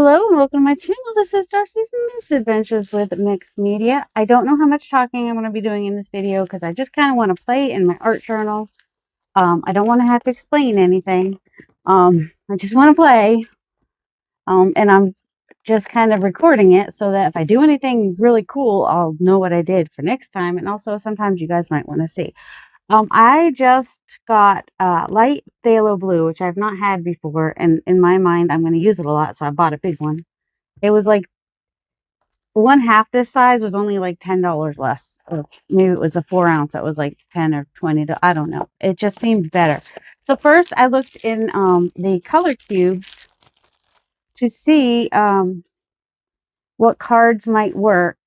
Hello and welcome to my channel. This is Darcy's Misadventures with Mixed Media. I don't know how much talking I'm going to be doing in this video because I just kind of want to play in my art journal. I don't want to have to explain anything. I just want to play. And I'm just kind of recording it so that if I do anything really cool, I'll know what I did for next time. And also sometimes you guys might want to see. I just got light phthalo blue, which I've not had before, and in my mind, I'm going to use it a lot, so I bought a big one. It was like one half this size was only like $10 less, or maybe it was a 4 ounce. It was like 10 or 20. I don't know. It just seemed better. So first, I looked in the color cubes to see what cards might work,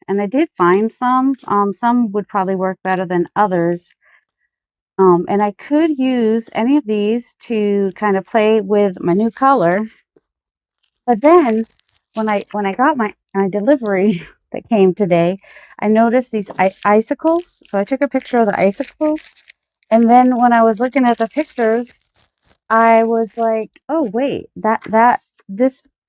and I did find some. Some would probably work better than others. And I could use any of these to kind of play with my new color. But then when I got my delivery that came today, I noticed these icicles. So I took a picture of the icicles. And then when I was looking at the pictures, I was like, oh wait,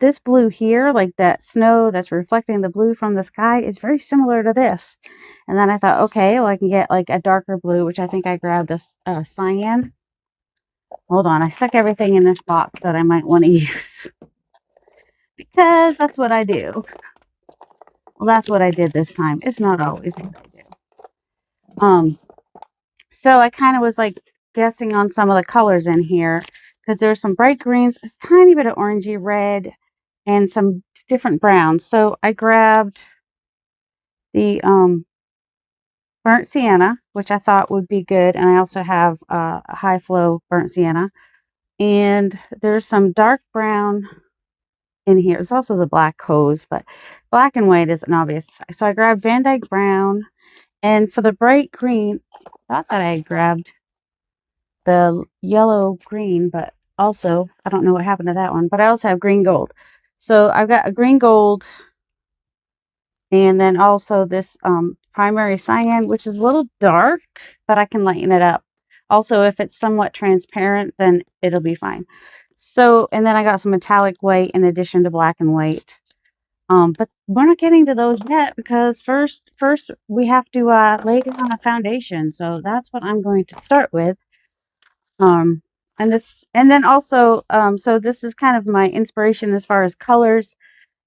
this blue here, like that snow that's reflecting the blue from the sky, is very similar to this. And then I thought, okay, well, I can get like a darker blue, which I think I grabbed a cyan. Hold on, I stuck everything in this box that I might want to use because that's what I do. Well, that's what I did this time. It's not always what I do. So I kind of was like guessing on some of the colors in here because there's some bright greens, a tiny bit of orangey red, and some different browns. So I grabbed the burnt sienna, which I thought would be good, and I also have a high flow burnt sienna. And there's some dark brown in here. There's also the black hose, but black and white isn't obvious. So I grabbed Van Dyke brown, and for the bright green, I thought that I grabbed the yellow green, but also I don't know what happened to that one, but I also have green gold. So I've got a green gold, and then also this primary cyan, which is a little dark, but I can lighten it up. Also, if it's somewhat transparent, then it'll be fine. So, and then I got some metallic white in addition to black and white. But we're not getting to those yet because first we have to lay down a foundation. So that's what I'm going to start with. And then also, so this is kind of my inspiration as far as colors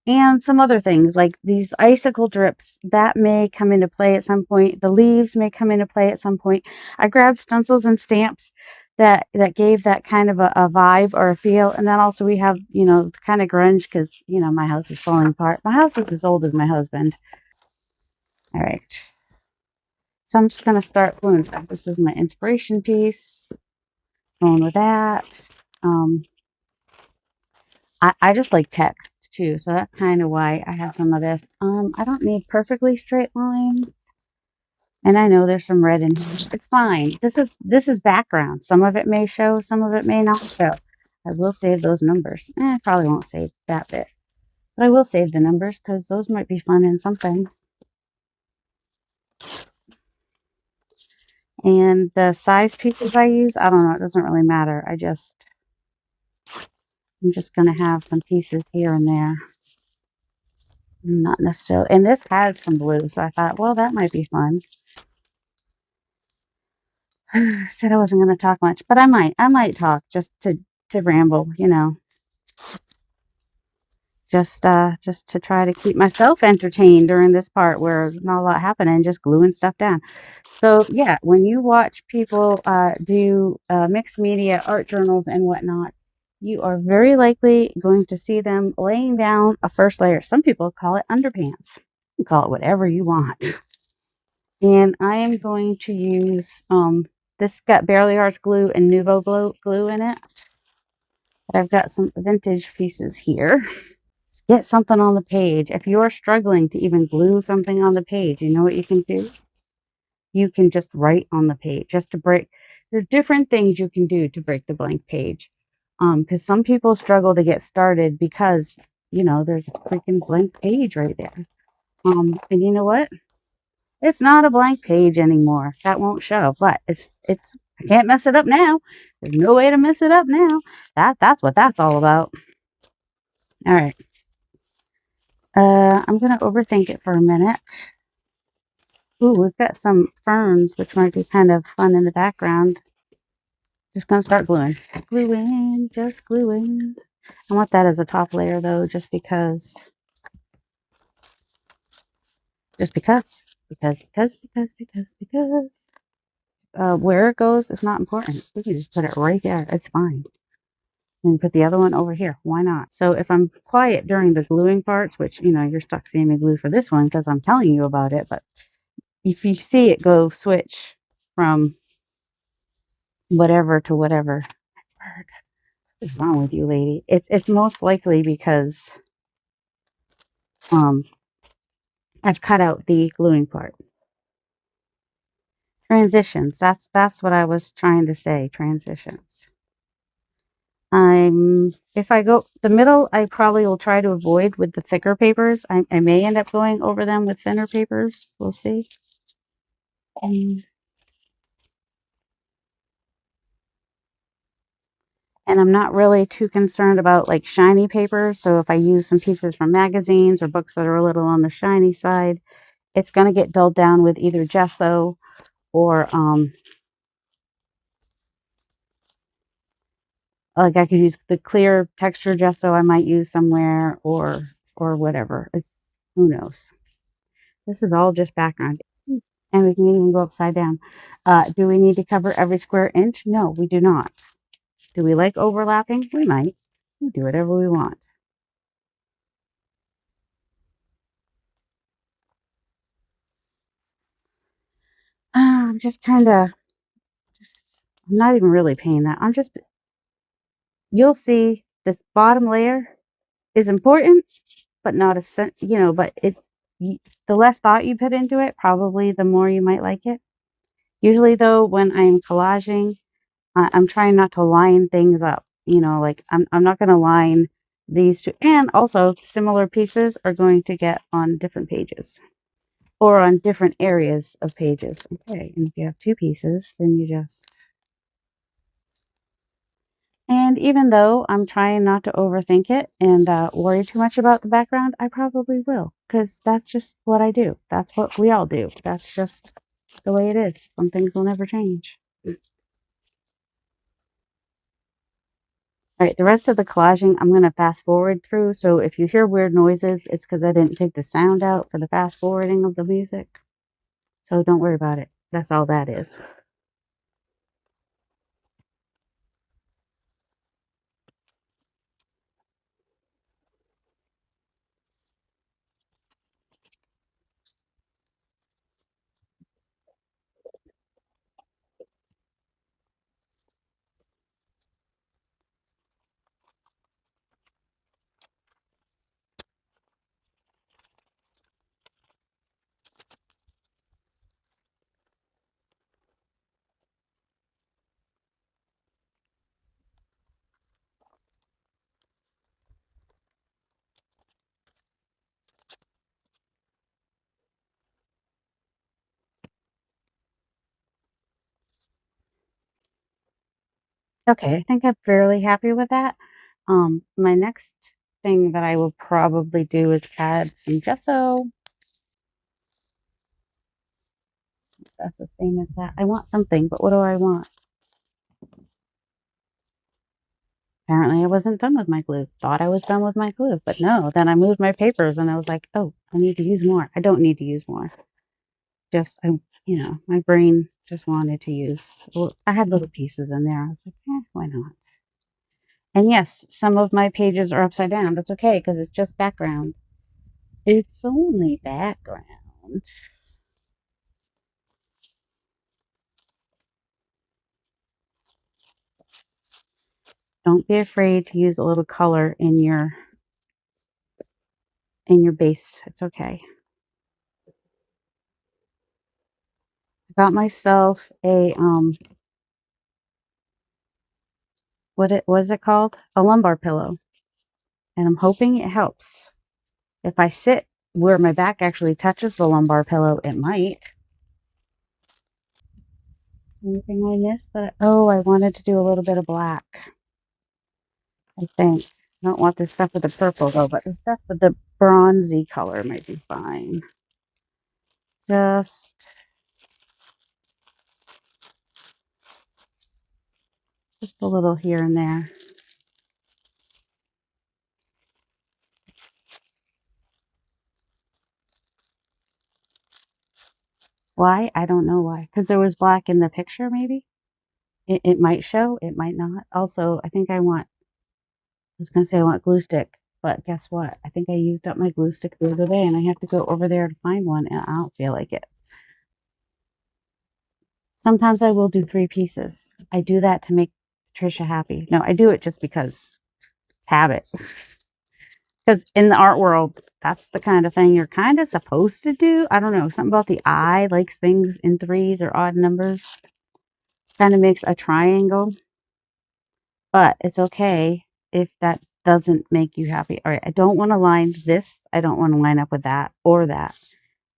and some other things like these icicle drips that may come into play at some point. The leaves may come into play at some point. I grabbed stencils and stamps that gave that kind of a vibe or a feel. And then also we have, you know, kind of grunge because, you know, my house is falling apart. My house is as old as my husband. All right. So I'm just going to start gluing stuff. This is my inspiration piece. Going with that. I just like text too, so that's kind of why I have some of this. I don't need perfectly straight lines, and I know there's some red in here. It's fine. This is background. Some of it may show, some of it may not show. I will save those numbers. I probably won't save that bit, but I will save the numbers because those might be fun in something. And the size pieces I use, I don't know. It doesn't really matter. I'm just going to have some pieces here and there. Not necessarily. And this has some blue, so I thought, well, that might be fun. I said I wasn't going to talk much, but I might talk just to ramble, you know. Just to try to keep myself entertained during this part where there's not a lot happening, just gluing stuff down. So yeah, when you watch people do mixed media art journals and whatnot, you are very likely going to see them laying down a first layer. Some people call it underpants. You can call it whatever you want. And I am going to use this got Barely Arts glue and Nuvo glue in it. But I've got some vintage pieces here. Just get something on the page. If you're struggling to even glue something on the page, you know what you can do? You can just write on the page, just to break. There's different things you can do to break the blank page. Because some people struggle to get started because, you know, there's a freaking blank page right there. And you know what? It's not a blank page anymore. That won't show, but it's I can't mess it up now. There's no way to mess it up now. That's what that's all about. All right. I'm going to overthink it for a minute. Ooh, we've got some ferns, which might be kind of fun in the background. Just going to start gluing. Gluing, just gluing. I want that as a top layer though, just because. Because. Where it goes is not important. We can just put it right there. It's fine. And put the other one over here. Why not? So if I'm quiet during the gluing parts, which, you know, you're stuck seeing me glue for this one because I'm telling you about it, but if you see it go switch from whatever to whatever, what's wrong with you, lady? It's most likely because I've cut out the gluing part. Transitions. That's what I was trying to say. Transitions. If I go the middle, I probably will try to avoid with the thicker papers. I may end up going over them with thinner papers. We'll see. And I'm not really too concerned about like shiny papers. So if I use some pieces from magazines or books that are a little on the shiny side, it's going to get dulled down with either gesso or like I could use the clear texture gesso I might use somewhere or whatever. It's who knows. This is all just background. And we can even go upside down. Do we need to cover every square inch? No, we do not. Do we like overlapping? We might. We do whatever we want. I'm just kind of, I'm not even really paying that. You'll see this bottom layer is important, but not a, you know, but the less thought you put into it, probably the more you might like it. Usually though, when I'm collaging, I'm trying not to line things up, you know, like I'm not going to line these two, and also similar pieces are going to get on different pages or on different areas of pages. Okay, and if you have two pieces, then you just, and even though I'm trying not to overthink it and worry too much about the background, I probably will, because that's just what I do. That's what we all do. That's just the way it is. Some things will never change. All right, the rest of the collaging, I'm going to fast forward through. So if you hear weird noises, it's because I didn't take the sound out for the fast forwarding of the music. So don't worry about it. That's all that is. Okay, I think I'm fairly happy with that. My next thing that I will probably do is add some gesso. That's the same as that. I want something, but what do I want? Apparently I wasn't done with my glue. Thought I was done with my glue, but no. Then I moved my papers and I was like, oh, I need to use more. I don't need to use more. Just, you know, my brain just wanted to use, well, I had little pieces in there. I was like, why not? And yes, some of my pages are upside down. That's okay because it's just background. It's only background. Don't be afraid to use a little color in your base. It's okay. I got myself a what is it called? A lumbar pillow. And I'm hoping it helps. If I sit where my back actually touches the lumbar pillow, it might. Anything I missed? Oh, I wanted to do a little bit of black, I think. I don't want this stuff with the purple though, but the stuff with the bronzy color might be fine. Just a little here and there. Why? I don't know why. Because there was black in the picture, maybe? It might show, it might not. Also, I think I want, I was going to say I want glue stick, but guess what? I think I used up my glue stick the other day and I have to go over there to find one and I don't feel like it. Sometimes I will do 3 pieces. I do that to make Patricia happy. No, I do it just because it's habit. Because in the art world, that's the kind of thing you're kind of supposed to do. I don't know. Something about the eye likes things in 3s or odd numbers. Kind of makes a triangle. But it's okay if that doesn't make you happy. All right, I don't want to line this. I don't want to line up with that or that.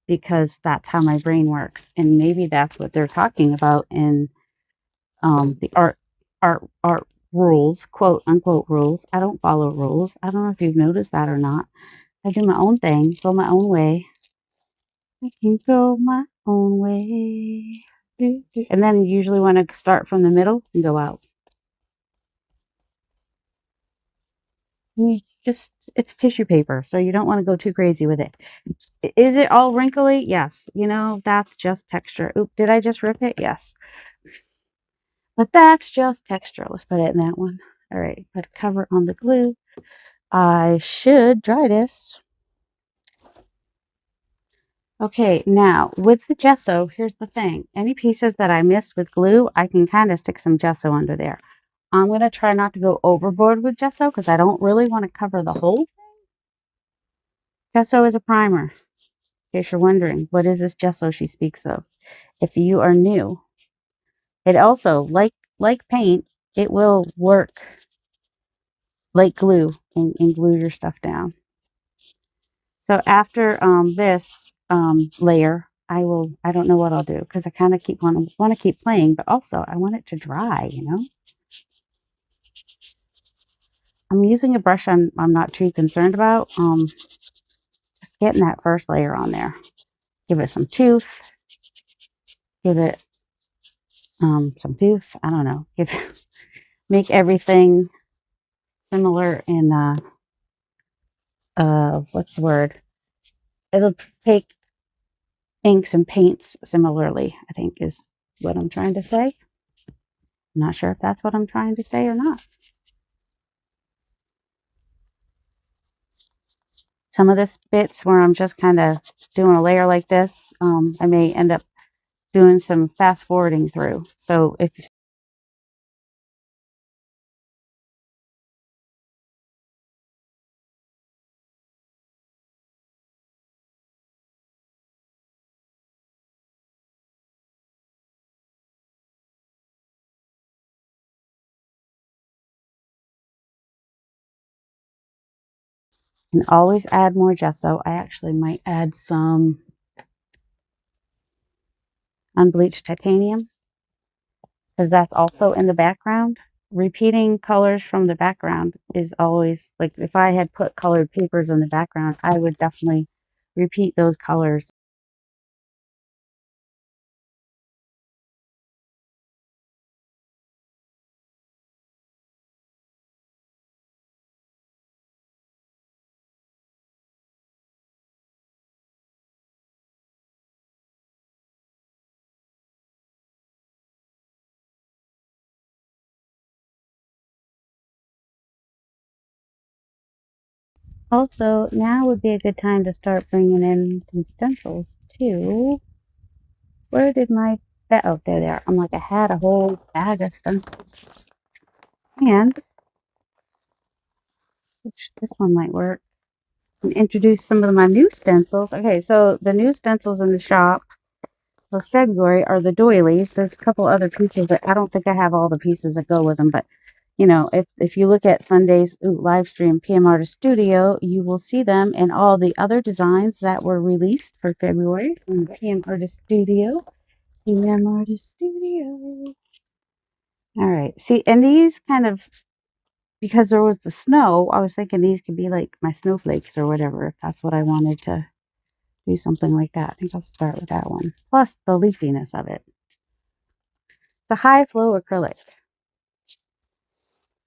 Because that's how my brain works. And maybe that's what they're talking about in the art rules, quote unquote rules. I don't follow rules. I don't know if you've noticed that or not. I do my own thing, go my own way. I can go my own way. And then usually when I start from the middle and go out. It's tissue paper, so you don't want to go too crazy with it. Is it all wrinkly? Yes. You know, that's just texture. Oop, did I just rip it? Yes. But that's just texture. Let's put it in that one. All right, put a cover on the glue. I should dry this. Okay, now with the gesso, here's the thing. Any pieces that I missed with glue, I can kind of stick some gesso under there. I'm going to try not to go overboard with gesso because I don't really want to cover the whole thing. Gesso is a primer. In case you're wondering, what is this gesso she speaks of? If you are new, it also, like paint, it will work like glue and glue your stuff down. So after this layer, I don't know what I'll do because I kind of want to keep playing, but also I want it to dry, you know. I'm using a brush I'm not too concerned about. Just getting that first layer on there. Give it some tooth. Give it some tooth. I don't know. Make everything similar in what's the word? It'll take inks and paints similarly, I think is what I'm trying to say. I'm not sure if that's what I'm trying to say or not. Some of this bits where I'm just kind of doing a layer like this, I may end up doing some fast forwarding through. So if you can always add more gesso. I actually might add some unbleached titanium because that's also in the background. Repeating colors from the background is always, like if I had put colored papers in the background, I would definitely repeat those colors. Also, now would be a good time to start bringing in some stencils too. Where did my, oh, there they are. I'm like, I had a whole bag of stencils. And, which this one might work. And introduce some of my new stencils. Okay, so the new stencils in the shop for February are the doilies. There's a couple other pieces. I don't think I have all the pieces that go with them, but you know, if you look at Sunday's live stream, PM Artist Studio, you will see them and all the other designs that were released for February from PM Artist Studio. PM Artist Studio. All right. See, and these kind of because there was the snow, I was thinking these could be like my snowflakes or whatever, if that's what I wanted to do, something like that. I think I'll start with that one. Plus the leafiness of it. It's a high flow acrylic.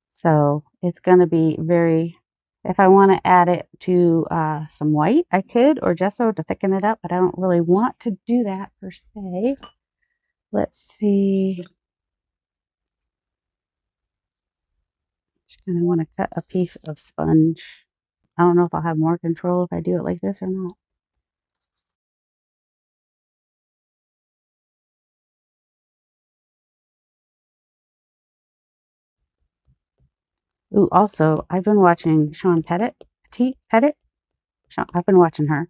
So it's going to be very, if I want to add it to some white, I could, or gesso to thicken it up, but I don't really want to do that per se. Let's see. Just going to want to cut a piece of sponge. I don't know if I'll have more control if I do it like this or not. Ooh, also, I've been watching Sean Pettit. I've been watching her.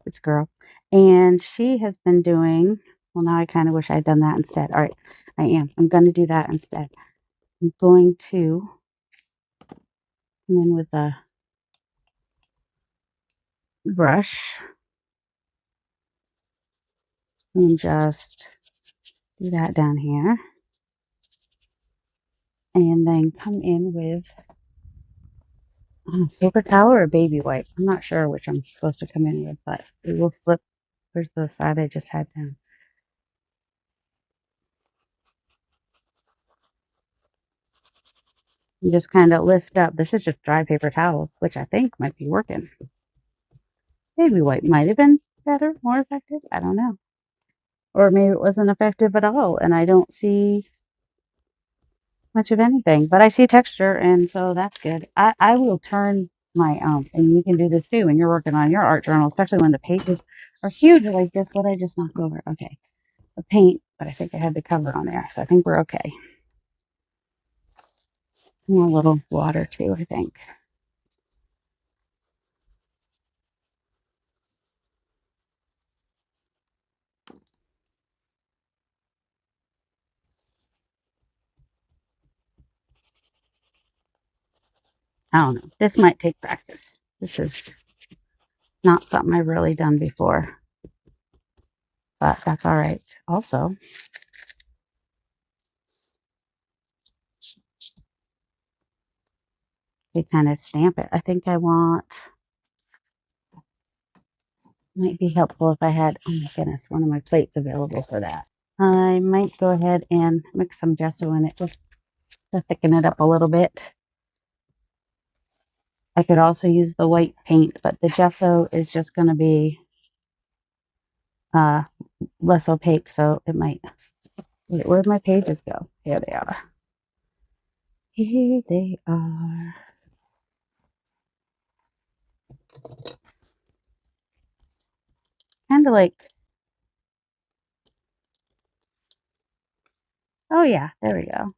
It's a girl. And she has been doing, well, now I kind of wish I'd done that instead. All right, I am. I'm going to do that instead. I'm going to come in with a brush and just do that down here. And then come in with paper towel or a baby wipe. I'm not sure which I'm supposed to come in with, but we will flip. Where's the side I just had down? You just kind of lift up. This is just dry paper towel, which I think might be working. Baby wipe might have been better, more effective. I don't know. Or maybe it wasn't effective at all, and I don't see much of anything, but I see texture, and so that's good. I will turn my, and you can do this too when you're working on your art journal, especially when the pages are huge like this. What I just knocked over? Okay. The paint, but I think I had the cover on there, so I think we're okay. And a little water too, I think. I don't know. This might take practice. This is not something I've really done before, but that's all right. Also, we kind of stamp it. I think I want, might be helpful if I had, oh my goodness, one of my plates available for that. I might go ahead and mix some gesso in it just to thicken it up a little bit. I could also use the white paint, but the gesso is just going to be less opaque, so it might. Wait, where'd my pages go? Here they are. Here they are. Kind of like, oh yeah, there we go.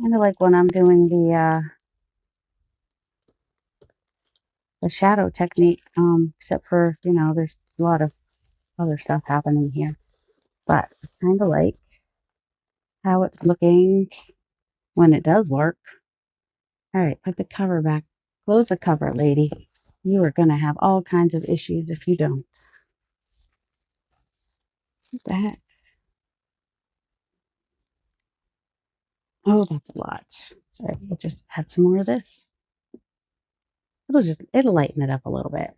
Kind of like when I'm doing the shadow technique, except for, you know, there's a lot of other stuff happening here. But kind of like how it's looking when it does work. All right, put the cover back. Close the cover, lady. You are going to have all kinds of issues if you don't. What the heck? Oh, that's a lot. Sorry, we'll just add some more of this. It'll lighten it up a little bit.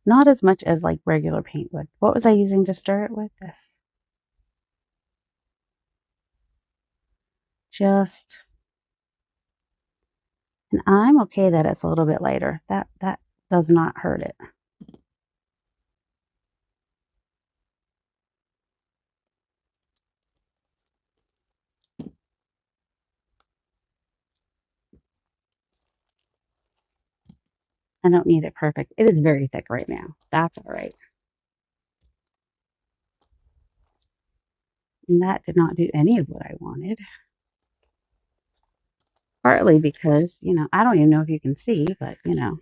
Not as much as like regular paint would. What was I using to stir it with? This. Just, and I'm okay that it's a little bit lighter. That does not hurt it. I don't need it perfect. It is very thick right now. That's all right. And that did not do any of what I wanted. Partly because, you know, I don't even know if you can see, but, you know.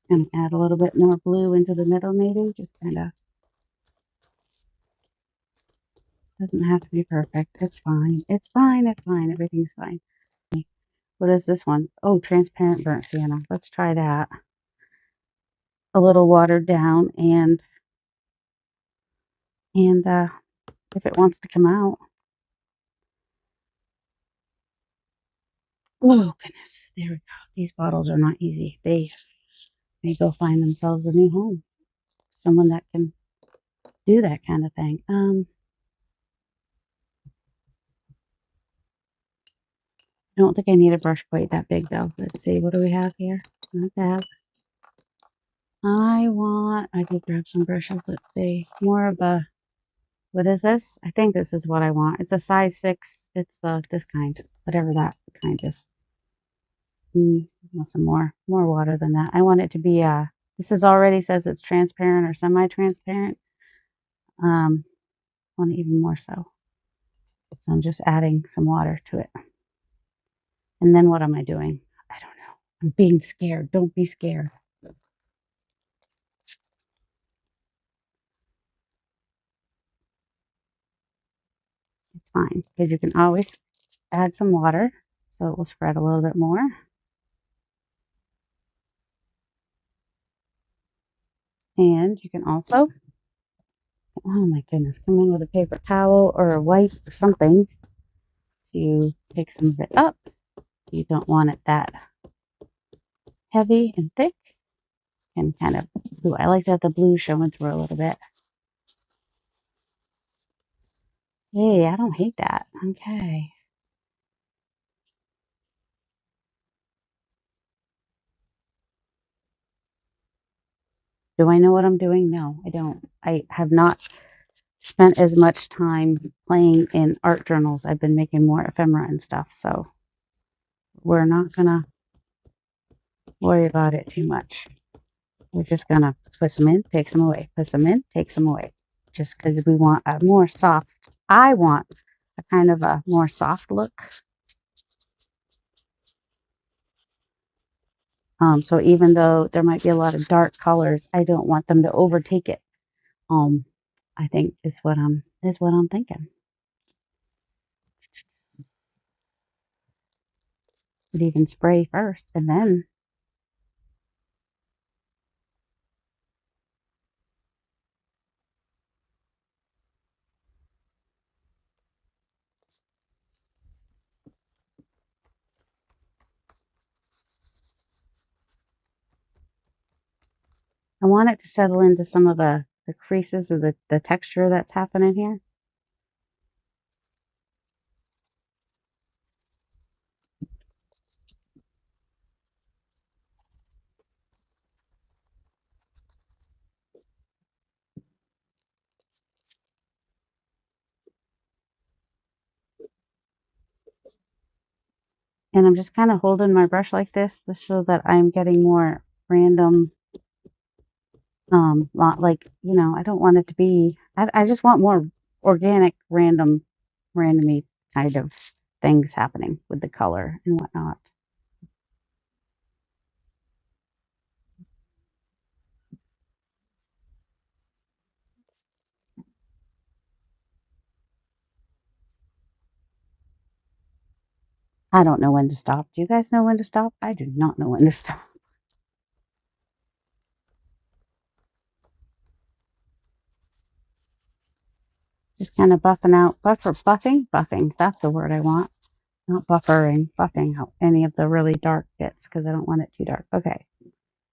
And add a little bit more blue into the middle, maybe. Just kind of. Doesn't have to be perfect. It's fine. It's fine. It's fine. Everything's fine. What is this one? Oh, transparent burnt sienna. Let's try that. a little watered down, and if it wants to come out. Oh goodness, there we go. These bottles are not easy. They go find themselves a new home. Someone that can do that kind of thing. I don't think I need a brush quite that big though. Let's see, what do we have here? Not that. I could grab some brushes. Let's see, more of a, what is this? I think this is what I want. It's a size 6. It's this kind, whatever that kind is. Want some more water than that. I want it to be this is already says it's transparent or semi-transparent. Want it even more so. So I'm just adding some water to it. And then what am I doing? I don't know. I'm being scared. Don't be scared. It's fine because you can always add some water so it will spread a little bit more. And you can also, oh my goodness, come in with a paper towel or a wipe or something to pick some of it up. You don't want it that heavy and thick. And kind of, ooh, I like that the blue showing through a little bit. Hey, I don't hate that. Okay. Do I know what I'm doing? No, I don't. I have not spent as much time playing in art journals. I've been making more ephemera and stuff, so we're not gonna worry about it too much. We're just gonna put some in, take some away, put some in, take some away. Just because we want a more soft, I want a kind of a more soft look. So even though there might be a lot of dark colors, I don't want them to overtake it. I think is what I'm thinking. Would even spray first and then I want it to settle into some of the creases of the texture that's happening here. And I'm just kind of holding my brush like this just so that I'm getting more random, like, you know, I don't want it to be, I just want more organic, randomy kind of things happening with the color and whatnot. I don't know when to stop. Do you guys know when to stop? I do not know when to stop. Just kind of buffing. That's the word I want. Not buffering, buffing out any of the really dark bits because I don't want it too dark. Okay.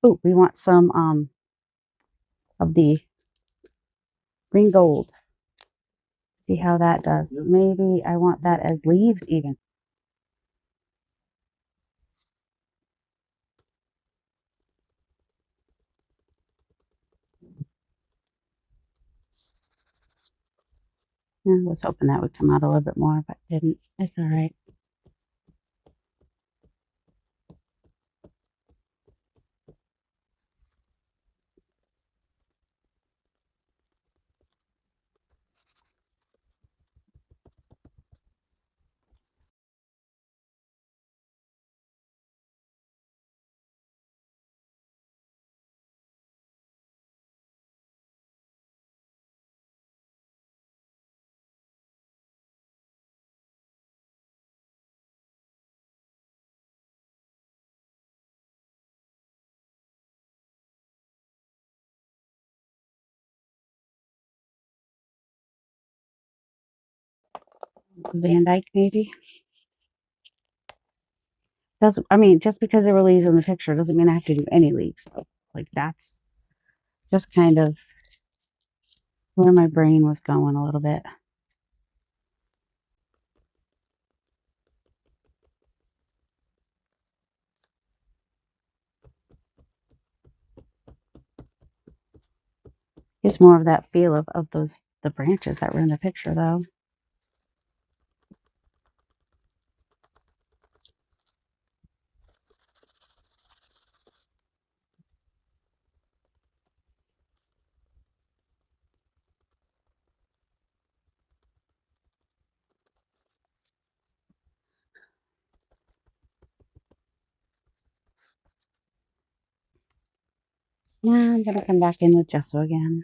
Oh, we want some of the green gold. See how that does. Maybe I want that as leaves even. I was hoping that would come out a little bit more, but didn't. It's all right. Van Dyke, maybe. Doesn't, I mean, just because there were leaves in the picture doesn't mean I have to do any leaves. So, like, that's just kind of where my brain was going a little bit. It's more of that feel of the branches that were in the picture, though. Yeah, I'm gonna come back in with gesso again.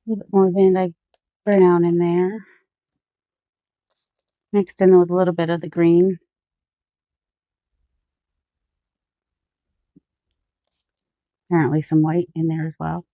A little bit more Van Dyke brown in there, mixed in with a little bit of the green. Apparently some white in there as well.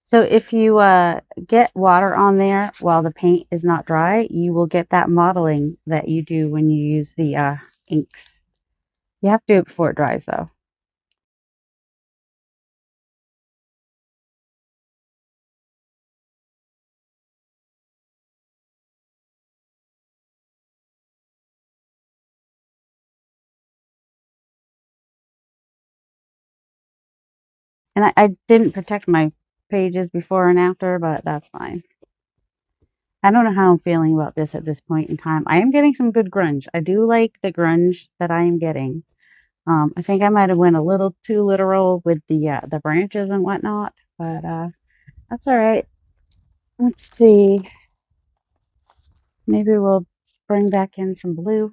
So if you get water on there while the paint is not dry, you will get that mottling that you do when you use the inks. You have to do it before it dries, though. And I didn't protect my pages before and after, but that's fine. I don't know how I'm feeling about this at this point in time. I am getting some good grunge. I do like the grunge that I am getting. I think I might have went a little too literal with the branches and whatnot, but that's all right. Let's see. Maybe we'll bring back in some blue.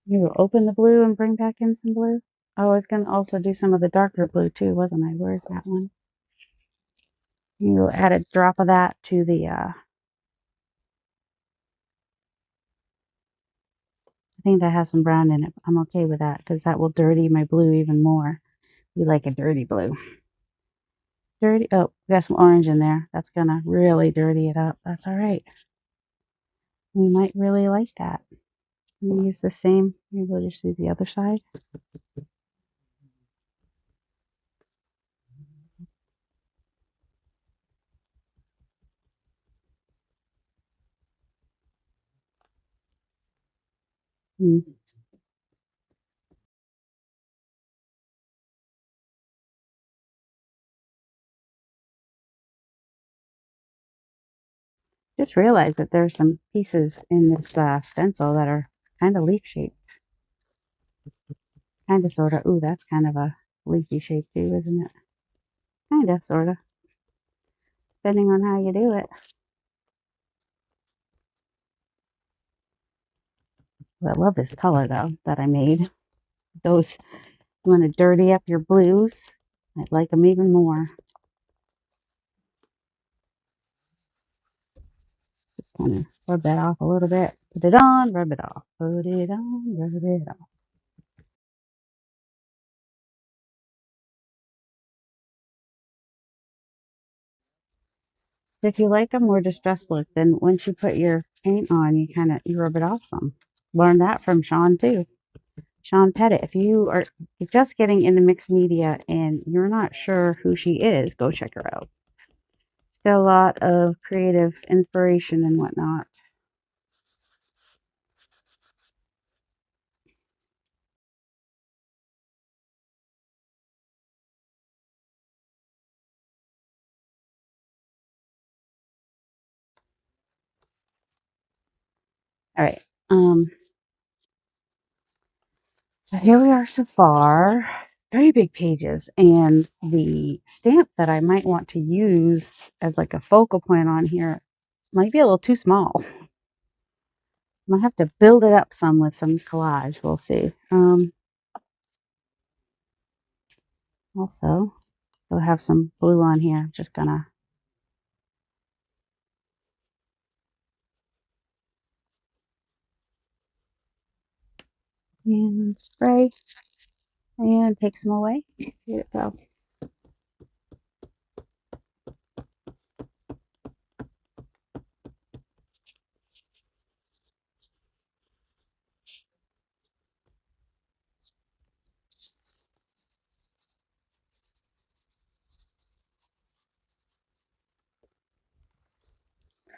Maybe we'll open the blue and bring back in some blue. Oh, I was going to also do some of the darker blue too, wasn't I? Where's that one? We'll add a drop of that to the, I think that has some brown in it. I'm okay with that because that will dirty my blue even more. We like a dirty blue. Dirty, oh, we got some orange in there. That's going to really dirty it up. That's all right. We might really like that. We use the same, maybe we'll just do the other side. Hmm. Just realized that there's some pieces in this stencil that are kind of leaf shaped. Kind of, sort of. Ooh, that's kind of a leafy shape too, isn't it? Kind of, sort of. Depending on how you do it. But I love this color though that I made. Those, you want to dirty up your blues. I'd like them even more. Kind of rub that off a little bit. Put it on, rub it off. Put it on, rub it off. If you like a more distressed look, then once you put your paint on, you rub it off some. Learned that from Sean too. Sean Pettit. If you are just getting into mixed media and you're not sure who she is, go check her out. She's got a lot of creative inspiration and whatnot. All right. So here we are so far. Very big pages. And the stamp that I might want to use as like a focal point on here might be a little too small. Might have to build it up some with some collage. We'll see. Also, we'll have some blue on here. I'm just gonna and spray and take some away. Here it go.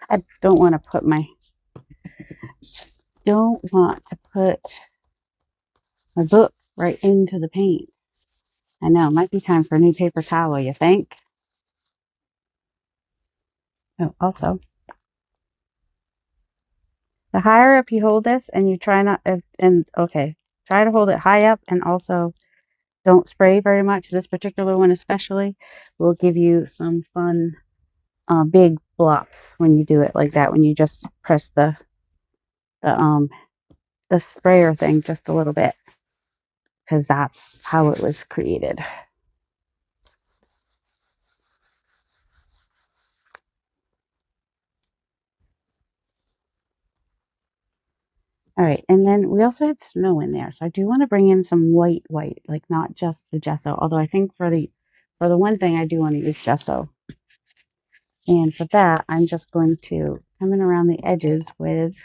I don't want to put my book right into the paint. I know, it might be time for a new paper towel, you think? Oh, also, the higher up you hold this and you try not, okay, try to hold it high up and also don't spray very much. This particular one especially will give you some fun big blops when you do it like that, when you just press the sprayer thing just a little bit, because that's how it was created. All right, and then we also had snow in there, so I do want to bring in some white, like not just the gesso, although I think for the one thing I do want to use gesso. And for that, I'm just going to come in around the edges with,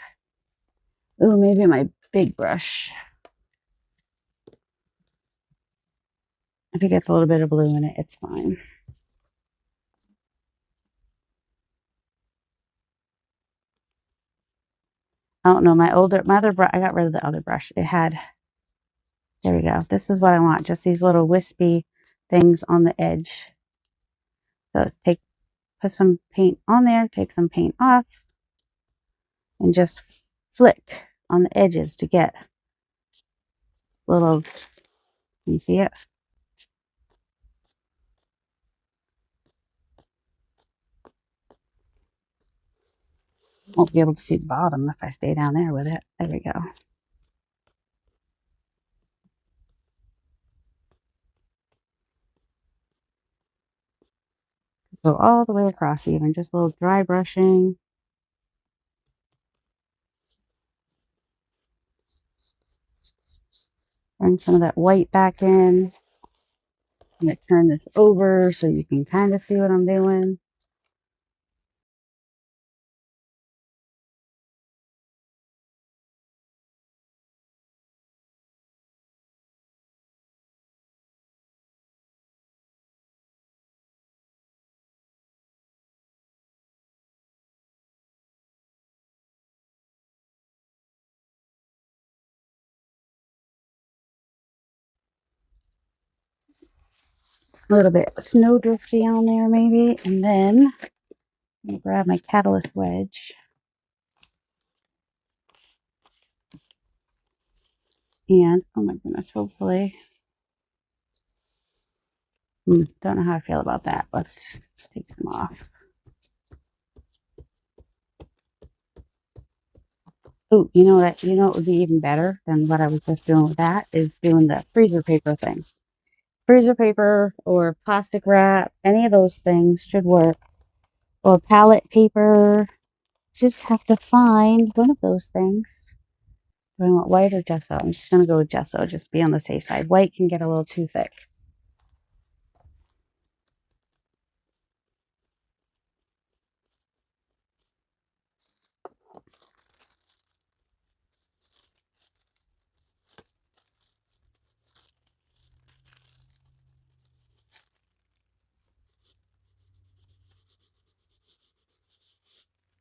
oh, maybe my big brush. If it gets a little bit of blue in it, it's fine. I don't know, my other brush, I got rid of the other brush. It had, there we go. This is what I want, just these little wispy things on the edge. So put some paint on there, take some paint off, and just flick on the edges to get little, can you see it? Won't be able to see the bottom if I stay down there with it. There we go. Go all the way across, even just a little dry brushing. Bring some of that white back in. I'm going to turn this over so you can kind of see what I'm doing. A little bit snowdrifty on there maybe. And then I'm going to grab my catalyst wedge. And, oh my goodness, hopefully. Don't know how I feel about that. Let's take them off. Oh, you know what? You know what would be even better than what I was just doing with that is doing the freezer paper thing. Freezer paper or plastic wrap, any of those things should work. Or palette paper. Just have to find one of those things. Do I want white or gesso? I'm just going to go with gesso, just be on the safe side. White can get a little too thick.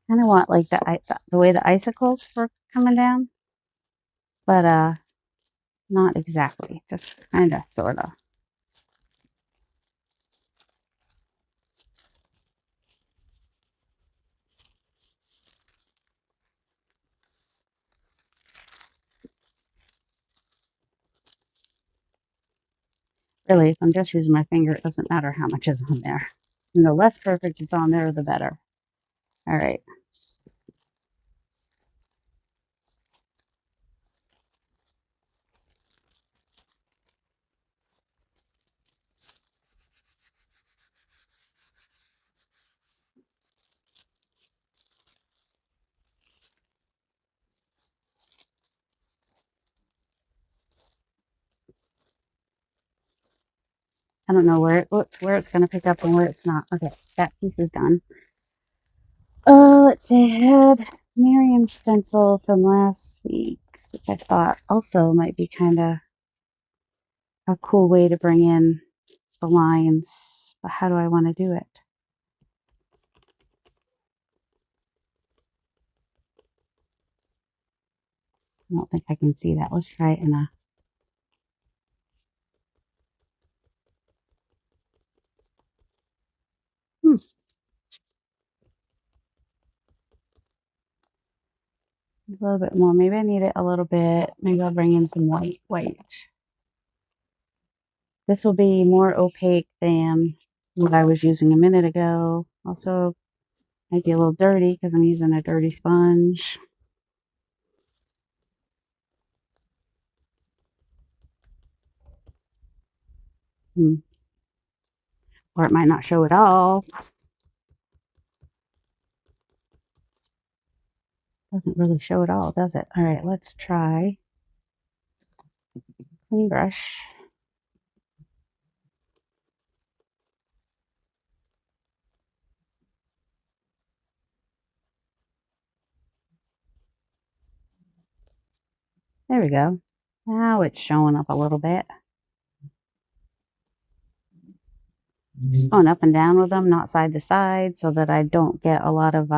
Kind of want like the way the icicles were coming down, but not exactly, just kind of, sort of. Really, if I'm just using my finger, it doesn't matter how much is on there. And the less perfect it's on there, the better. All right. I don't know where it's going to pick up and where it's not. Okay, that piece is done. Let's see. I had Miriam's stencil from last week, which I thought also might be kind of a cool way to bring in the lines. But how do I want to do it? I don't think I can see that. Let's try it in a... A little bit more. Maybe I need it a little bit. Maybe I'll bring in some white. This will be more opaque than what I was using a minute ago. Also, might be a little dirty because I'm using a dirty sponge. Or it might not show at all. Doesn't really show at all, does it? All right, let's try clean brush. There we go. Now it's showing up a little bit. Just going up and down with them, not side to side, so that I don't get a lot of...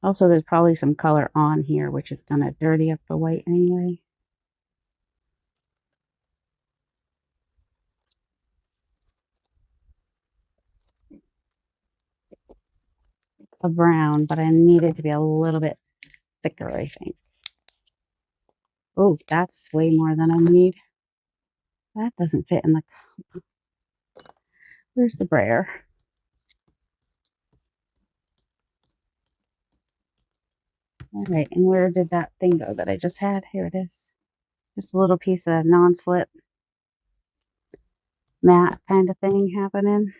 Also, there's probably some color on here, which is going to dirty up the white anyway. A brown, but I need it to be a little bit thicker, I think. Oh, that's way more than I need. That doesn't fit in the... Where's the brayer? All right, and where did that thing go that I just had? Here it is. Just a little piece of non-slip mat kind of thing happening.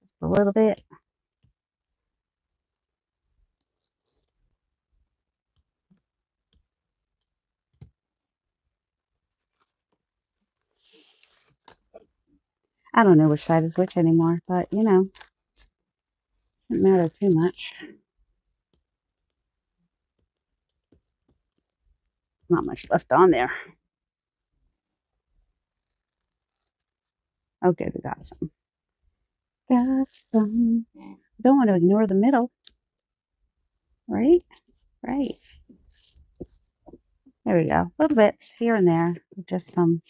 Just a little bit. I don't know which side is which anymore, but you know, doesn't matter too much. Not much left on there. Okay, we got some. Got some. Don't want to ignore the middle. Right? Right. There we go. Little bits here and there. Just some.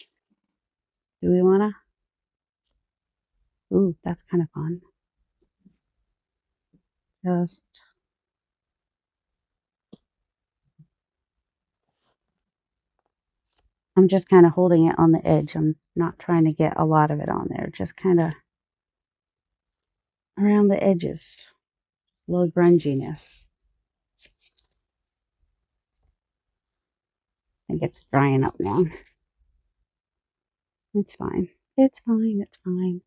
Do we want to? Ooh, that's kind of fun. I'm just kind of holding it on the edge. I'm not trying to get a lot of it on there. Just kind of around the edges. A little grunginess. I think it's drying up now. It's fine. It's fine. It's fine.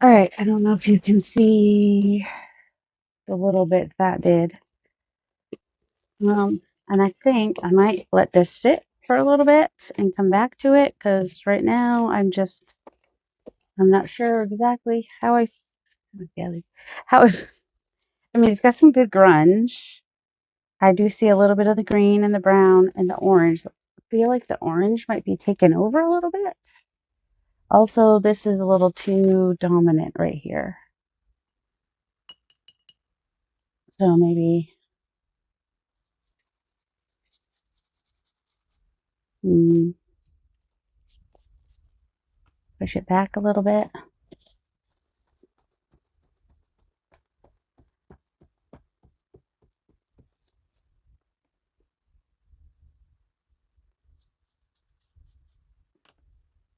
All right. I don't know if you can see the little bits that did. And I think I might let this sit for a little bit and come back to it because right now I'm not sure exactly how I mean, it's got some good grunge. I do see a little bit of the green and the brown and the orange. I feel like the orange might be taken over a little bit. Also, this is a little too dominant right here. So maybe push it back a little bit.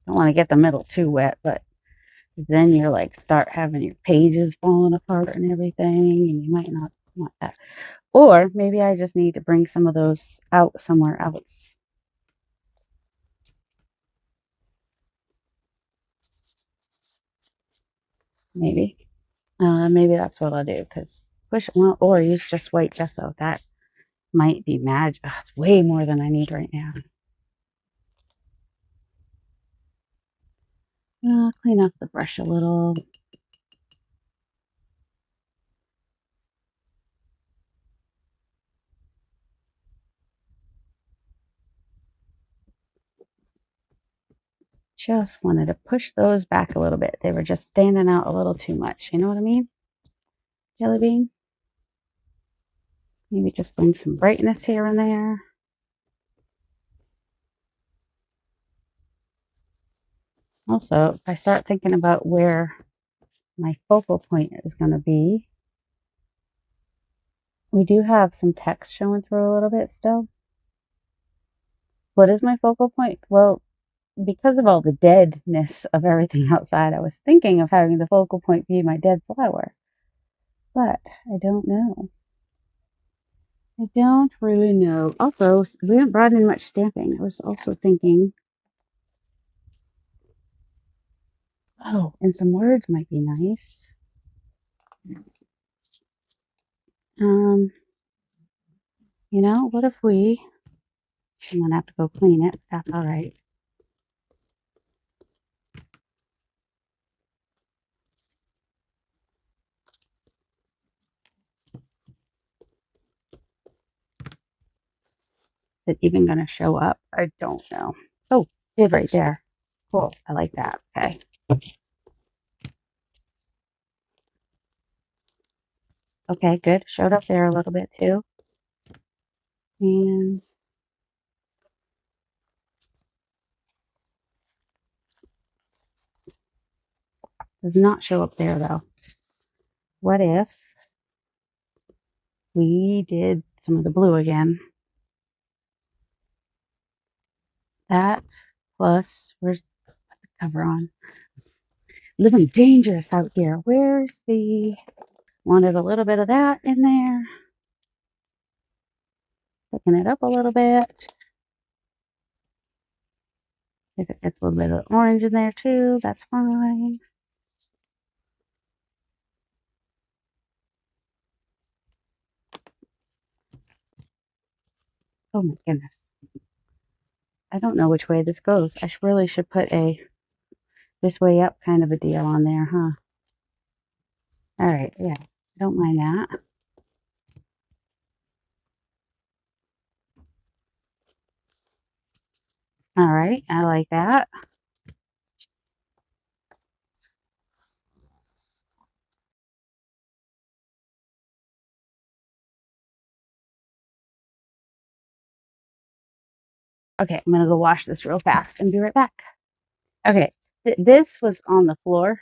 Don't want to get the middle too wet, but then you're like start having your pages falling apart and everything, and you might not want that. Or maybe I just need to bring some of those out somewhere else. Maybe. Maybe that's what I'll do, because or use just white gesso. That might be magic. Oh, it's way more than I need right now. Clean up the brush a little. Just wanted to push those back a little bit. They were just standing out a little too much. You know what I mean? Jelly bean. Maybe just bring some brightness here and there. Also, if I start thinking about where my focal point is going to be, we do have some text showing through a little bit still. What is my focal point? Well, because of all the deadness of everything outside, I was thinking of having the focal point be my dead flower. But I don't know. I don't really know. Also, we haven't brought in much stamping. I was also thinking, oh, and some words might be nice. You know, what if I'm gonna have to go clean it, but that's all right. Is it even gonna show up? I don't know. Oh, it did right there. Cool. I like that. Okay. Okay, good. Showed up there a little bit too. And does not show up there though. What if we did some of the blue again. That plus, where's the cover on? Living dangerous out here. Where's the, wanted a little bit of that in there. Picking it up a little bit. If it gets a little bit of orange in there too, that's fine. Oh my goodness. I don't know which way this goes. I really should put a this way up kind of a deal on there, huh? All right, yeah, I don't mind that. All right, I like that. Okay, I'm gonna go wash this real fast and be right back. Okay, this was on the floor,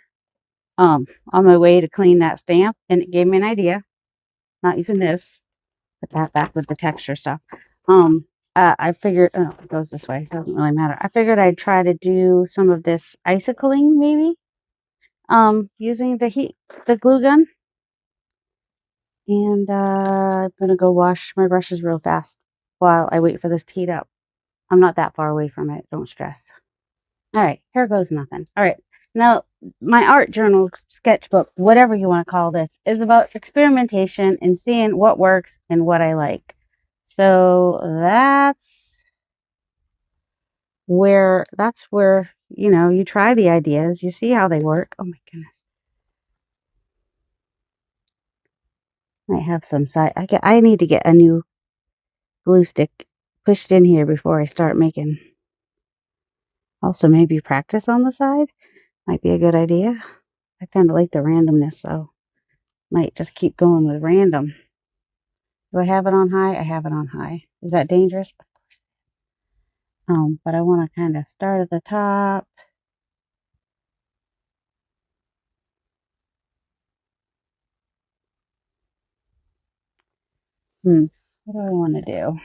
on my way to clean that stamp, and it gave me an idea. Not using this, put that back with the texture stuff. I figured, oh, it goes this way. It doesn't really matter. I figured I'd try to do some of this icicling, maybe, using the glue gun. And I'm gonna go wash my brushes real fast while I wait for this to heat up. I'm not that far away from it. Don't stress. All right, here goes nothing. All right, now my art journal, sketchbook, whatever you want to call this, is about experimentation and seeing what works and what I like. So that's where, you know, you try the ideas, you see how they work. Oh my goodness. Might have some side. I need to get a new glue stick pushed in here before I start making. Also, maybe practice on the side might be a good idea. I kind of like the randomness, so might just keep going with random. Do I have it on high? I have it on high. Is that dangerous? Of course. But I want to kind of start at the top. What do I want to do?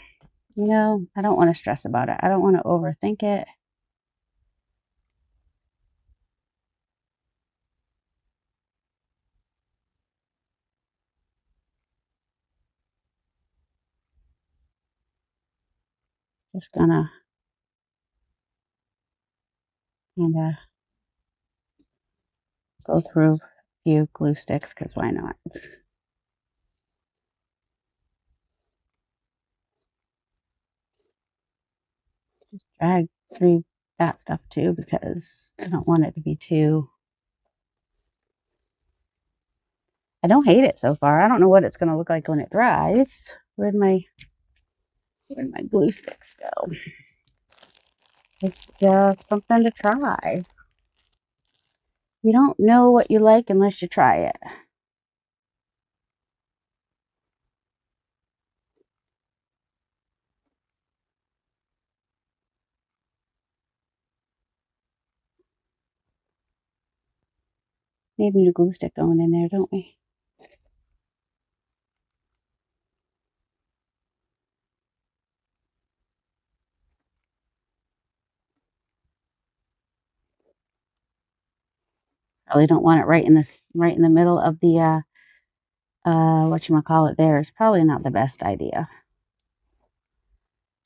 You know, I don't want to stress about it. I don't want to overthink it. Just gonna kind of go through a few glue sticks because why not? Just drag through that stuff too because I don't want it to be too. I don't hate it so far. I don't know what it's going to look like when it dries. Where'd my glue sticks go? It's just something to try. You don't know what you like unless you try it. Maybe a glue stick going in there, don't we? Probably don't want it right in the middle of the whatchamacallit there. It's probably not the best idea.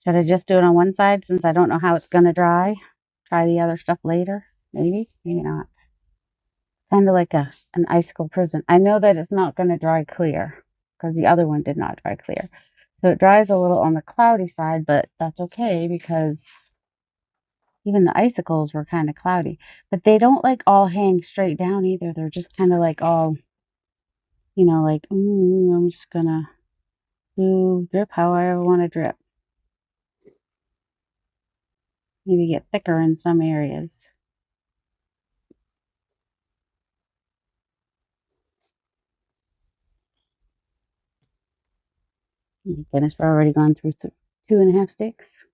Should I just do it on one side since I don't know how it's gonna dry? Try the other stuff later? Maybe, maybe not. Kind of like an icicle prison. I know that it's not gonna dry clear because the other one did not dry clear. So it dries a little on the cloudy side, but that's okay because even the icicles were kind of cloudy. But they don't like all hang straight down either. They're just kind of like all, you know, like, I'm just gonna drip how I ever want to drip. Maybe get thicker in some areas. Oh my goodness, we're already gone through 2.5 sticks.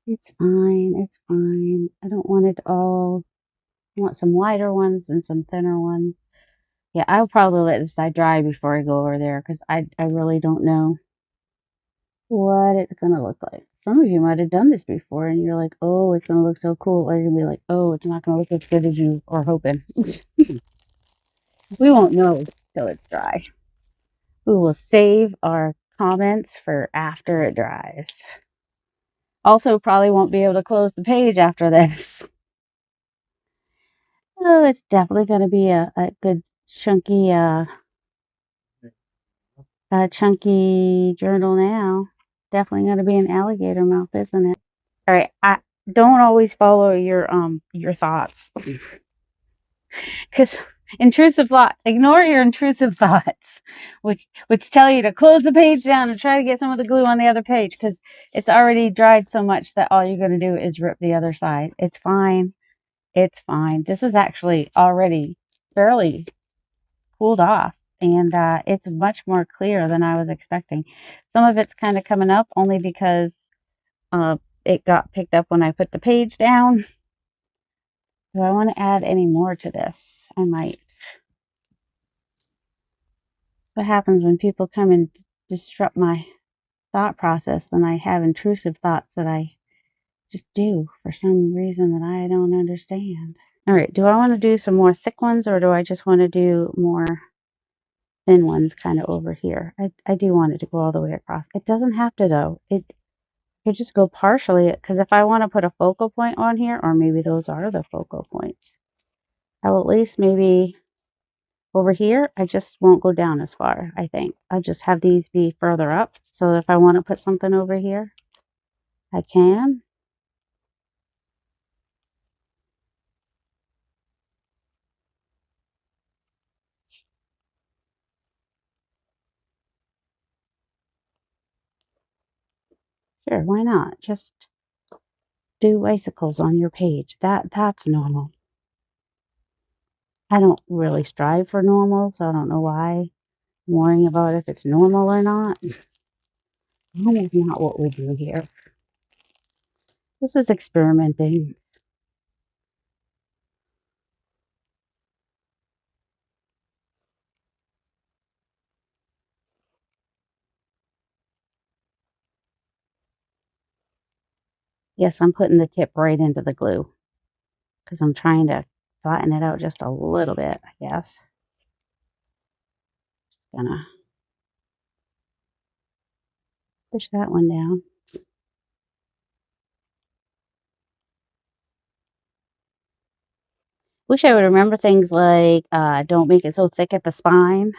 It's fine. It's fine. I don't want it all. I want some wider ones and some thinner ones. Yeah, I'll probably let this side dry before I go over there because I really don't know what it's gonna look like. Some of you might have done this before and you're like, oh, it's gonna look so cool. Or you're gonna be like, oh, it's not gonna look as good as you are hoping. We won't know till it's dry. We will save our comments for after it dries. Also, probably won't be able to close the page after this. Oh, it's definitely going to be a good chunky chunky journal now. Definitely going to be an alligator mouth, isn't it? All right, I don't always follow your thoughts. Because intrusive thoughts, ignore your intrusive thoughts, which tell you to close the page down and try to get some of the glue on the other page because it's already dried so much that all you're going to do is rip the other side. It's fine. It's fine. This is actually already fairly cooled off, and it's much more clear than I was expecting. Some of it's kind of coming up only because it got picked up when I put the page down. Do I want to add any more to this? I might. What happens when people come and disrupt my thought process? Then I have intrusive thoughts that I just do for some reason that I don't understand. All right, do I want to do some more thick ones or do I just want to do more thin ones kind of over here? I do want it to go all the way across. It doesn't have to though. It could just go partially because if I want to put a focal point on here, or maybe those are the focal points, I will at least maybe over here, I just won't go down as far, I think. I'll just have these be further up. So if I want to put something over here, I can. Sure, why not? Just do icicles on your page. That's normal. I don't really strive for normal, so I don't know why I'm worrying about if it's normal or not. Normal is not what we do here. This is experimenting. Yes, I'm putting the tip right into the glue because I'm trying to flatten it out just a little bit, I guess. Just gonna push that one down. Wish I would remember things like don't make it so thick at the spine.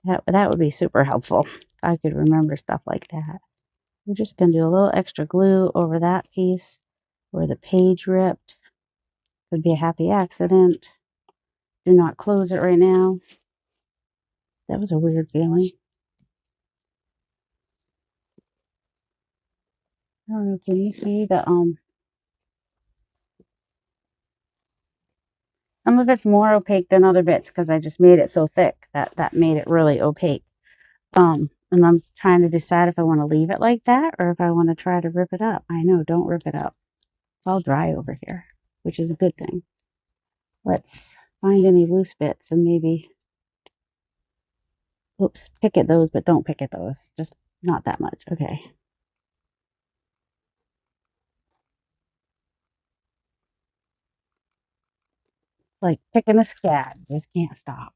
That would be super helpful if I could remember stuff like that. We're just going to do a little extra glue over that piece where the page ripped. Could be a happy accident. Do not close it right now. That was a weird feeling. I don't know, can you see the some of it's more opaque than other bits because I just made it so thick that made it really opaque. And I'm trying to decide if I want to leave it like that or if I want to try to rip it up. I know, don't rip it up. It's all dry over here, which is a good thing. Let's find any loose bits and maybe, oops, pick at those, but don't pick at those. Just not that much. Okay. Like picking a scab, just can't stop.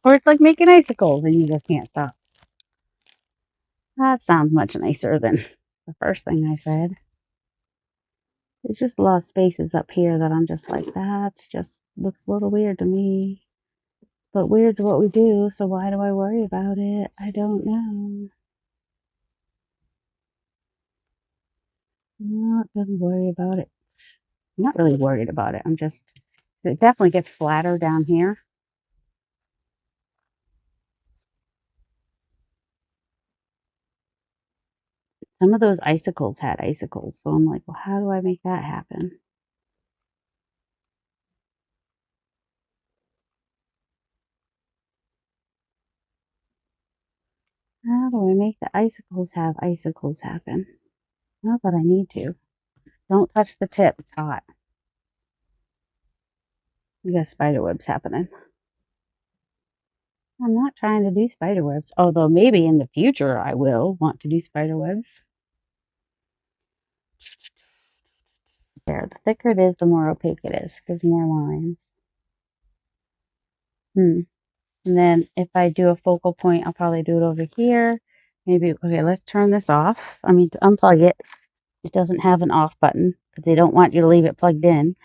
Or it's like making icicles and you just can't stop. That sounds much nicer than the first thing I said. There's just a lot of spaces up here that I'm just like, that's just looks a little weird to me. But weird's what we do, so why do I worry about it? I don't know. I'm not gonna worry about it. I'm not really worried about it. I'm just, it definitely gets flatter down here. Some of those icicles had icicles, so I'm like, well, how do I make that happen? How do I make the icicles have icicles happen? Not that I need to. Don't touch the tip, it's hot. We got spider webs happening. I'm not trying to do spider webs, although maybe in the future I will want to do spider webs. There, the thicker it is, the more opaque it is, because more lines. And then if I do a focal point, I'll probably do it over here. Maybe, okay, let's turn this off. I mean, to unplug it. It doesn't have an off button because they don't want you to leave it plugged in.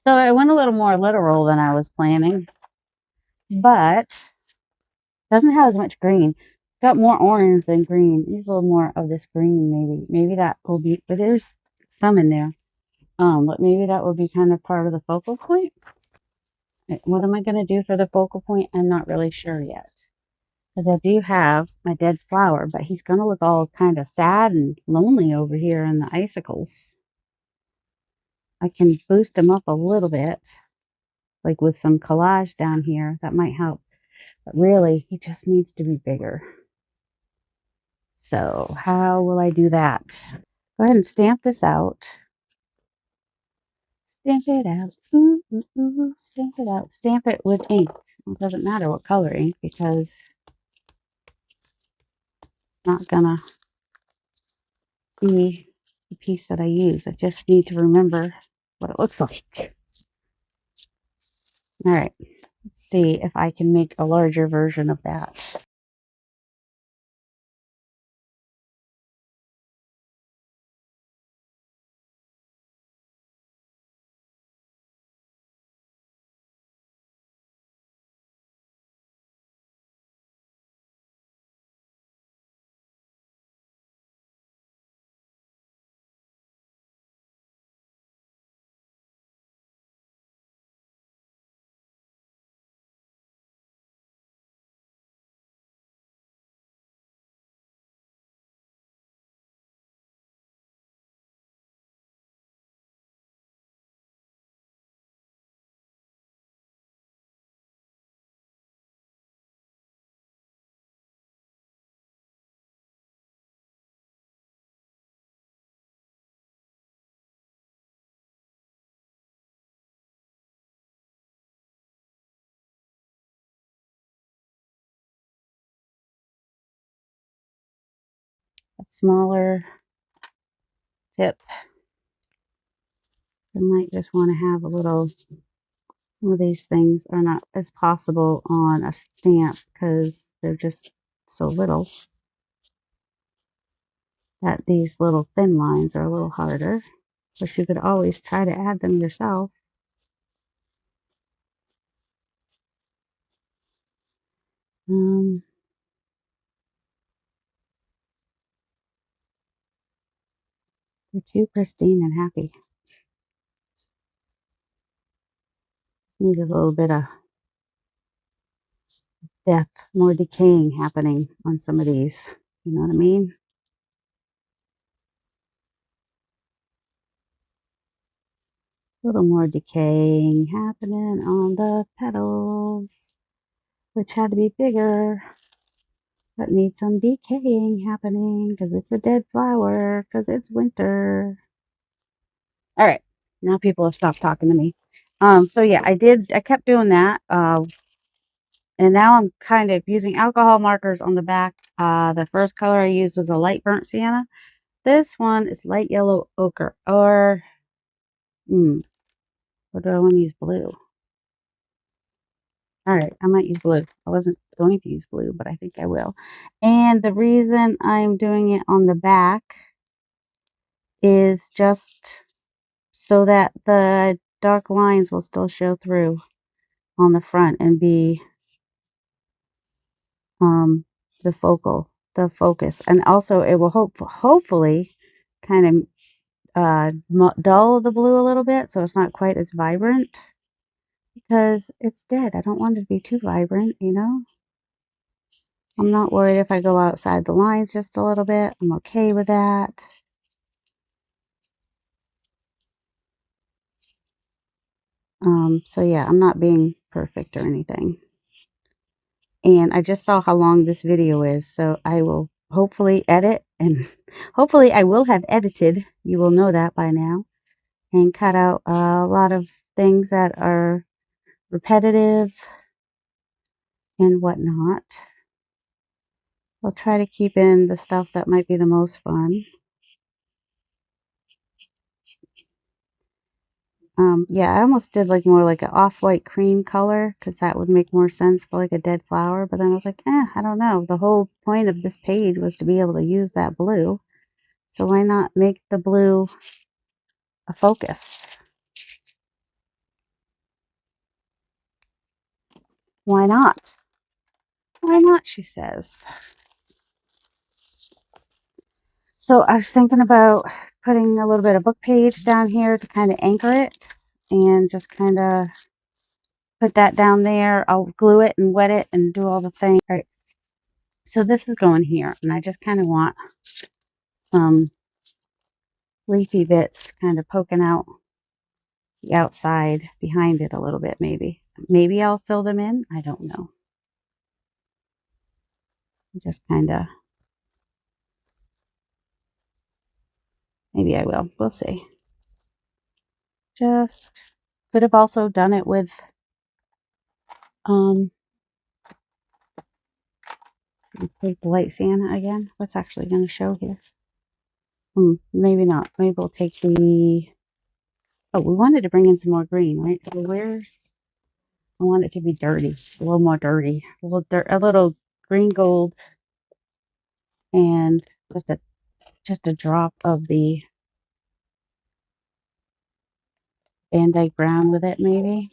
So I went a little more literal than I was planning, but doesn't have as much green. Got more orange than green. Needs a little more of this green, maybe. Maybe that will be, but there's some in there. But maybe that will be kind of part of the focal point. What am I going to do for the focal point? I'm not really sure yet. Because I do have my dead flower, but he's going to look all kind of sad and lonely over here in the icicles. I can boost him up a little bit, like with some collage down here. That might help. But really, he just needs to be bigger. So how will I do that? Go ahead and stamp this out. Stamp it out. Ooh, ooh, ooh. Stamp it out. Stamp it with ink. It doesn't matter what color ink because it's not gonna be the piece that I use. I just need to remember what it looks like. All right, let's see if I can make a larger version of that. A smaller tip. I might just want to have a little, some of these things are not as possible on a stamp because they're just so little that these little thin lines are a little harder, but you could always try to add them yourself. They're too pristine and happy. Need a little bit of death, more decaying happening on some of these. You know what I mean? A little more decaying happening on the petals, which had to be bigger, but need some decaying happening because it's a dead flower, because it's winter. All right, now people have stopped talking to me. So yeah, I kept doing that. And now I'm kind of using alcohol markers on the back. The first color I used was a light burnt sienna. This one is light yellow ochre, or, or do I want to use blue? All right, I might use blue. I wasn't going to use blue, but I think I will. And the reason I'm doing it on the back is just so that the dark lines will still show through on the front and be the focus. And also it will hopefully kind of dull the blue a little bit so it's not quite as vibrant. Because it's dead. I don't want it to be too vibrant, you know? I'm not worried if I go outside the lines just a little bit. I'm okay with that. So yeah, I'm not being perfect or anything. And I just saw how long this video is, so I will hopefully edit, and hopefully I will have edited. You will know that by now. And cut out a lot of things that are repetitive and whatnot. I'll try to keep in the stuff that might be the most fun. Yeah, I almost did like more like an off-white cream color because that would make more sense for like a dead flower. But then I was like, I don't know. The whole point of this page was to be able to use that blue. So why not make the blue a focus? Why not? Why not, she says. So I was thinking about putting a little bit of book page down here to kind of anchor it and just kind of put that down there. I'll glue it and wet it and do all the things. All right. So this is going here, and I just kind of want some leafy bits kind of poking out the outside behind it a little bit, maybe. Maybe I'll fill them in. I don't know. Just kind of, maybe I will. We'll see. Just could have also done it with, take the light Sienna again. What's actually going to show here? Maybe not. Maybe we'll take the, oh, we wanted to bring in some more green, right? So where's, I want it to be dirty, a little more dirty, a little green gold, and just a drop of the Van Dyke brown with it, maybe.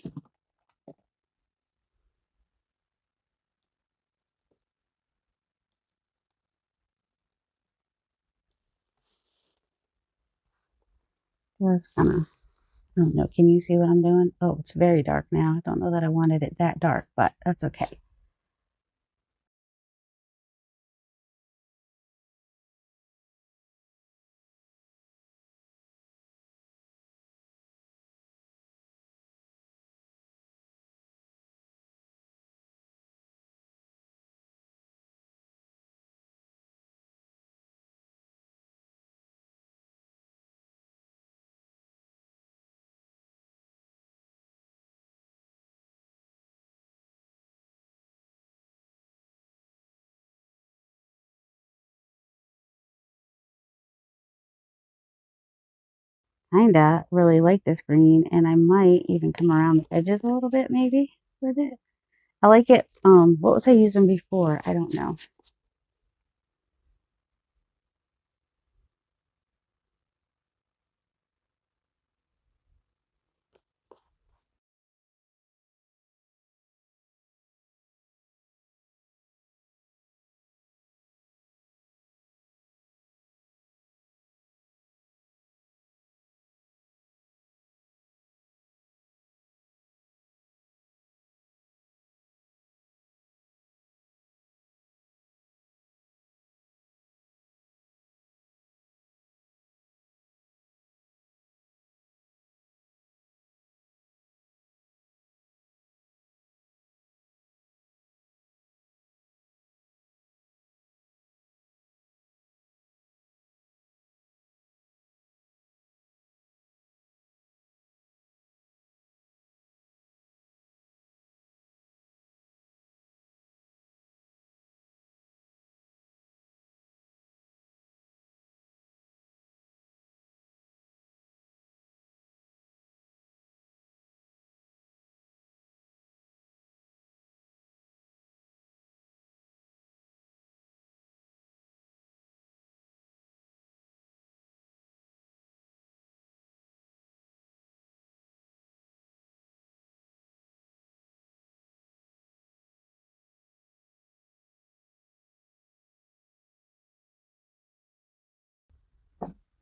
Just gonna, I don't know, can you see what I'm doing? Oh, it's very dark now. I don't know that I wanted it that dark, but that's okay. Kinda really like this green, and I might even come around the edges a little bit maybe with it. I like it. What was I using before? I don't know.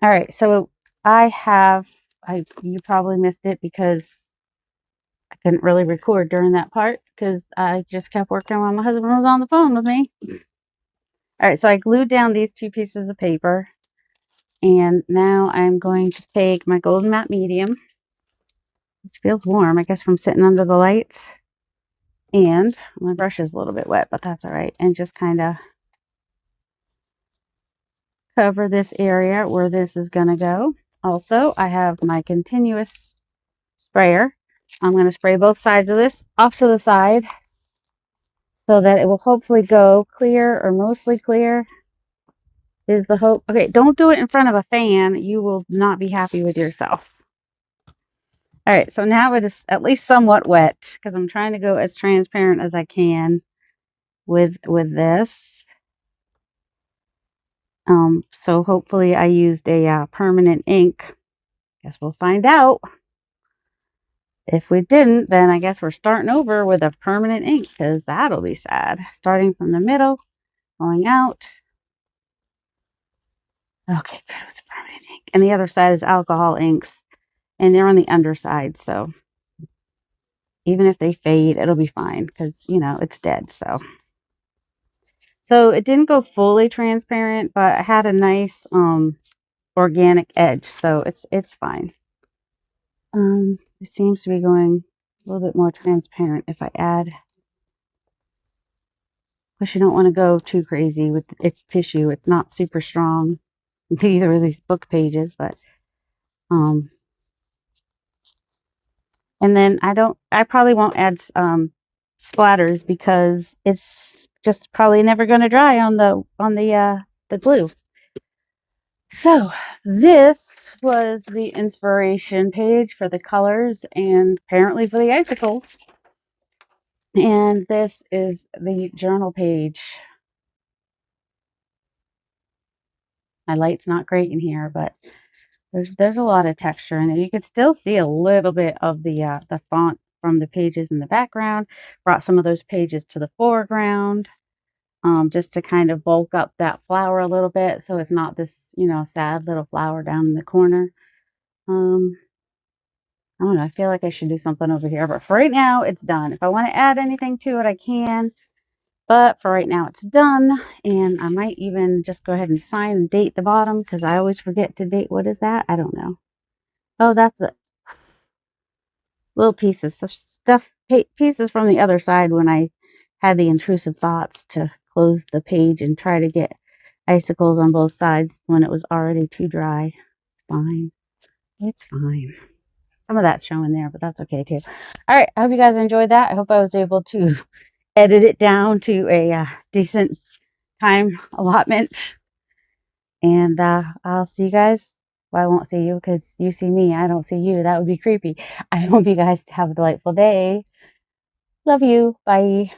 All right, so you probably missed it because I couldn't really record during that part because I just kept working while my husband was on the phone with me. All right, so I glued down these two pieces of paper, and now I'm going to take my golden matte medium, which feels warm, I guess, from sitting under the lights. And my brush is a little bit wet, but that's all right. And just kind of cover this area where this is going to go. Also, I have my continuous sprayer. I'm going to spray both sides of this off to the side so that it will hopefully go clear or mostly clear is the hope. Okay, don't do it in front of a fan. You will not be happy with yourself. All right, so now it is at least somewhat wet because I'm trying to go as transparent as I can with this. So hopefully I used a permanent ink. Guess we'll find out. If we didn't, then I guess we're starting over with a permanent ink because that'll be sad. Starting from the middle, going out. Okay, good. It was a permanent ink. And the other side is alcohol inks. And they're on the underside, so even if they fade, it'll be fine because, you know, it's dead. So it didn't go fully transparent, but it had a nice organic edge, so it's fine. It seems to be going a little bit more transparent if I add. Plus, you don't want to go too crazy with its tissue. It's not super strong. Either of these book pages, but and then I probably won't add splatters because it's just probably never going to dry on the glue. So this was the inspiration page for the colors and apparently for the icicles. And this is the journal page. My light's not great in here, but there's a lot of texture in it. You can still see a little bit of the font from the pages in the background. Brought some of those pages to the foreground, just to kind of bulk up that flower a little bit, so it's not this, you know, sad little flower down in the corner. I don't know. I feel like I should do something over here, but for right now, it's done. If I want to add anything to it, I can. But for right now, it's done. And I might even just go ahead and sign and date the bottom because I always forget to date. What is that? I don't know. Oh, that's it. Little pieces, pieces from the other side when I had the intrusive thoughts to close the page and try to get icicles on both sides when it was already too dry. It's fine. It's fine. Some of that's showing there, but that's okay too. All right. I hope you guys enjoyed that. I hope I was able to edit it down to a decent time allotment. And I'll see you guys. Well, I won't see you because you see me. I don't see you. That would be creepy. I hope you guys have a delightful day. Love you. Bye.